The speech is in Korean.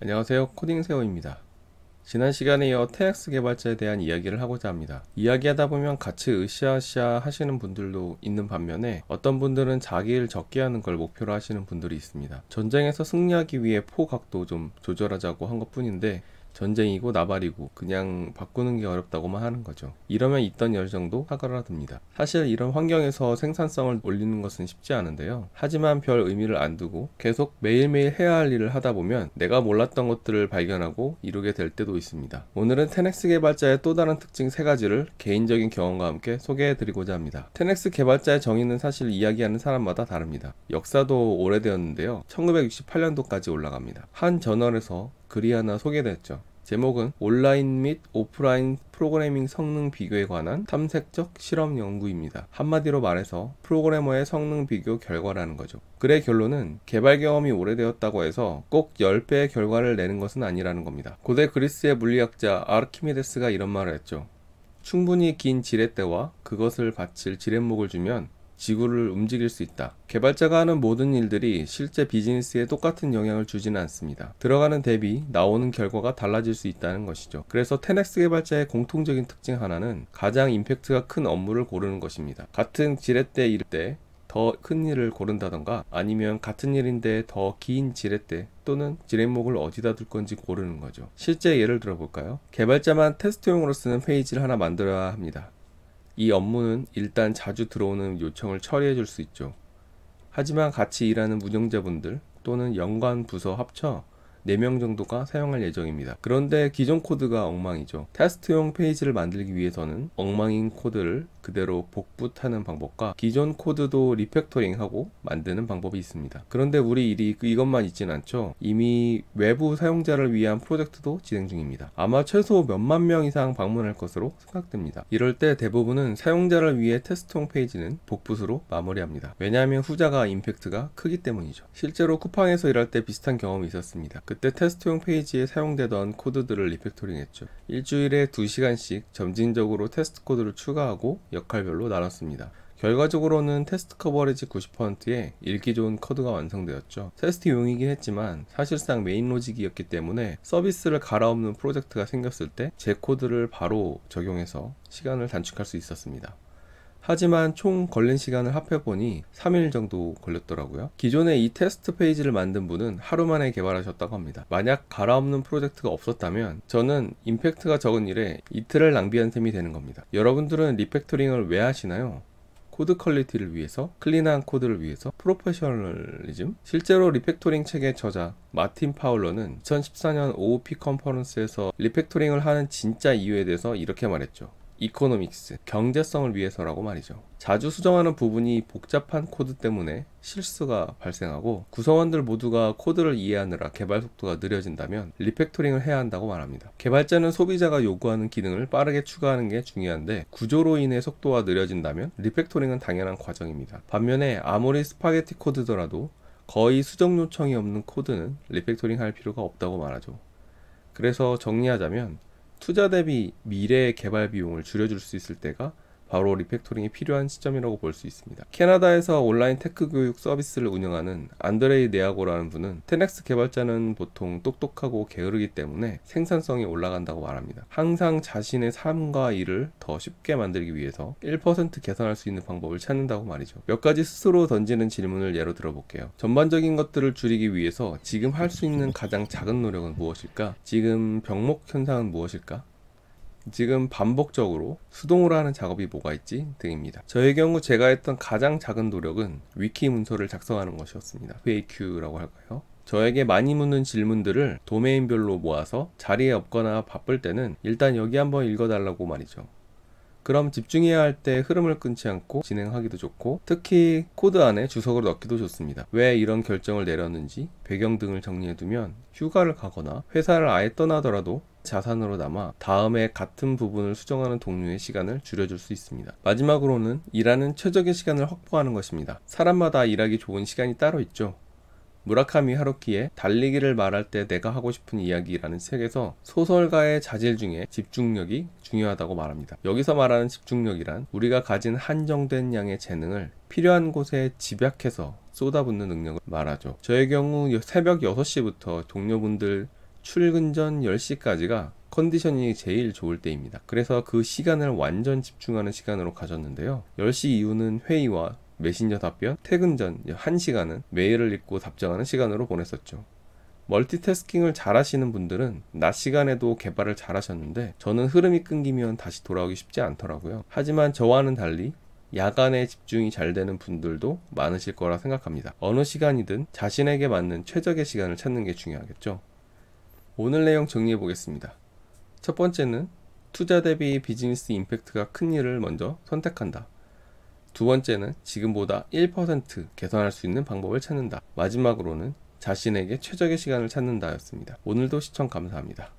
안녕하세요. 코딩세오입니다. 지난 시간에 이어 테넥스 개발자에 대한 이야기를 하고자 합니다. 이야기하다 보면 같이 으쌰으쌰 하시는 분들도 있는 반면에 어떤 분들은 자기 일 적게 하는 걸 목표로 하시는 분들이 있습니다. 전쟁에서 승리하기 위해 포 각도 좀 조절하자고 한 것뿐인데 전쟁이고 나발이고 그냥 바꾸는 게 어렵다고만 하는 거죠. 이러면 있던 열정도 사그라듭니다. 사실 이런 환경에서 생산성을 올리는 것은 쉽지 않은데요. 하지만 별 의미를 안 두고 계속 매일매일 해야 할 일을 하다 보면 내가 몰랐던 것들을 발견하고 이루게 될 때도 있습니다. 오늘은 테넥스 개발자의 또 다른 특징 3가지를 개인적인 경험과 함께 소개해 드리고자 합니다. 테넥스 개발자의 정의는 사실 이야기하는 사람마다 다릅니다. 역사도 오래되었는데요. 1968년도까지 올라갑니다. 한 저널에서 글이 하나 소개됐죠. 제목은 온라인 및 오프라인 프로그래밍 성능 비교에 관한 탐색적 실험 연구입니다. 한마디로 말해서 프로그래머의 성능 비교 결과라는 거죠. 글의 결론은 개발 경험이 오래되었다고 해서 꼭 10배의 결과를 내는 것은 아니라는 겁니다. 고대 그리스의 물리학자 아르키메데스가 이런 말을 했죠. 충분히 긴 지렛대와 그것을 받칠 지렛목을 주면 지구를 움직일 수 있다. 개발자가 하는 모든 일들이 실제 비즈니스에 똑같은 영향을 주지는 않습니다. 들어가는 대비 나오는 결과가 달라질 수 있다는 것이죠. 그래서 테넥스 개발자의 공통적인 특징 하나는 가장 임팩트가 큰 업무를 고르는 것입니다. 같은 지렛대 일 때 더 큰 일을 고른다던가 아니면 같은 일인데 더 긴 지렛대 또는 지렛목을 어디다 둘 건지 고르는 거죠. 실제 예를 들어볼까요? 개발자만 테스트용으로 쓰는 페이지를 하나 만들어야 합니다. 이 업무는 일단 자주 들어오는 요청을 처리해 줄 수 있죠. 하지만 같이 일하는 운영자분들 또는 연관 부서 합쳐 4명 정도가 사용할 예정입니다. 그런데 기존 코드가 엉망이죠. 테스트용 페이지를 만들기 위해서는 엉망인 코드를 그대로 복붙하는 방법과 기존 코드도 리팩토링하고 만드는 방법이 있습니다. 그런데 우리 일이 이것만 있진 않죠. 이미 외부 사용자를 위한 프로젝트도 진행 중입니다. 아마 최소 몇만 명 이상 방문할 것으로 생각됩니다. 이럴 때 대부분은 사용자를 위해 테스트용 페이지는 복붙으로 마무리합니다. 왜냐하면 후자가 임팩트가 크기 때문이죠. 실제로 쿠팡에서 일할 때 비슷한 경험이 있었습니다. 그때 테스트용 페이지에 사용되던 코드들을 리팩토링 했죠. 일주일에 2시간씩 점진적으로 테스트 코드를 추가하고 역할별로 나눴습니다. 결과적으로는 테스트 커버리지 90%의 읽기 좋은 코드가 완성되었죠. 테스트용이긴 했지만 사실상 메인 로직이었기 때문에 서비스를 갈아엎는 프로젝트가 생겼을 때 제 코드를 바로 적용해서 시간을 단축할 수 있었습니다. 하지만 총 걸린 시간을 합해보니 3일 정도 걸렸더라고요. 기존에 이 테스트 페이지를 만든 분은 하루 만에 개발하셨다고 합니다. 만약 갈아엎는 프로젝트가 없었다면 저는 임팩트가 적은 일에 이틀을 낭비한 셈이 되는 겁니다. 여러분들은 리팩토링을 왜 하시나요? 코드 퀄리티를 위해서, 클린한 코드를 위해서, 프로페셔널리즘? 실제로 리팩토링 책의 저자 마틴 파울러는 2014년 OOP 컨퍼런스에서 리팩토링을 하는 진짜 이유에 대해서 이렇게 말했죠. 이코노믹스, 경제성을 위해서라고 말이죠. 자주 수정하는 부분이 복잡한 코드 때문에 실수가 발생하고 구성원들 모두가 코드를 이해하느라 개발 속도가 느려진다면 리팩토링을 해야 한다고 말합니다. 개발자는 소비자가 요구하는 기능을 빠르게 추가하는 게 중요한데 구조로 인해 속도가 느려진다면 리팩토링은 당연한 과정입니다. 반면에 아무리 스파게티 코드더라도 거의 수정 요청이 없는 코드는 리팩토링 할 필요가 없다고 말하죠. 그래서 정리하자면 투자 대비 미래의 개발 비용을 줄여줄 수 있을 때가 바로 리팩토링이 필요한 시점이라고 볼 수 있습니다. 캐나다에서 온라인 테크 교육 서비스를 운영하는 안드레이 네아고라는 분은 테넥스 개발자는 보통 똑똑하고 게으르기 때문에 생산성이 올라간다고 말합니다. 항상 자신의 삶과 일을 더 쉽게 만들기 위해서 1% 개선할 수 있는 방법을 찾는다고 말이죠. 몇 가지 스스로 던지는 질문을 예로 들어볼게요. 전반적인 것들을 줄이기 위해서 지금 할 수 있는 가장 작은 노력은 무엇일까? 지금 병목 현상은 무엇일까? 지금 반복적으로 수동으로 하는 작업이 뭐가 있지? 등입니다. 저의 경우 제가 했던 가장 작은 노력은 위키 문서를 작성하는 것이었습니다. FAQ라고 할까요? 저에게 많이 묻는 질문들을 도메인별로 모아서 자리에 없거나 바쁠 때는 일단 여기 한번 읽어달라고 말이죠. 그럼 집중해야 할 때 흐름을 끊지 않고 진행하기도 좋고 특히 코드 안에 주석을 넣기도 좋습니다. 왜 이런 결정을 내렸는지 배경 등을 정리해두면 휴가를 가거나 회사를 아예 떠나더라도 자산으로 남아 다음에 같은 부분을 수정하는 동료의 시간을 줄여줄 수 있습니다. 마지막으로는 일하는 최적의 시간을 확보하는 것입니다. 사람마다 일하기 좋은 시간이 따로 있죠. 무라카미 하루키의 달리기를 말할 때 내가 하고 싶은 이야기라는 책에서 소설가의 자질 중에 집중력이 중요하다고 말합니다. 여기서 말하는 집중력이란 우리가 가진 한정된 양의 재능을 필요한 곳에 집약해서 쏟아붓는 능력을 말하죠. 저의 경우 새벽 6시부터 동료분들 출근 전 10시까지가 컨디셔닝이 제일 좋을 때입니다. 그래서 그 시간을 완전 집중하는 시간으로 가졌는데요. 10시 이후는 회의와 메신저 답변, 퇴근 전 1시간은 메일을 읽고 답장하는 시간으로 보냈었죠. 멀티태스킹을 잘 하시는 분들은 낮 시간에도 개발을 잘 하셨는데 저는 흐름이 끊기면 다시 돌아오기 쉽지 않더라고요. 하지만 저와는 달리 야간에 집중이 잘 되는 분들도 많으실 거라 생각합니다. 어느 시간이든 자신에게 맞는 최적의 시간을 찾는 게 중요하겠죠. 오늘 내용 정리해 보겠습니다. 첫 번째는 투자 대비 비즈니스 임팩트가 큰 일을 먼저 선택한다. 두 번째는 지금보다 1% 개선할 수 있는 방법을 찾는다. 마지막으로는 자신에게 최적의 시간을 찾는다였습니다. 오늘도 시청 감사합니다.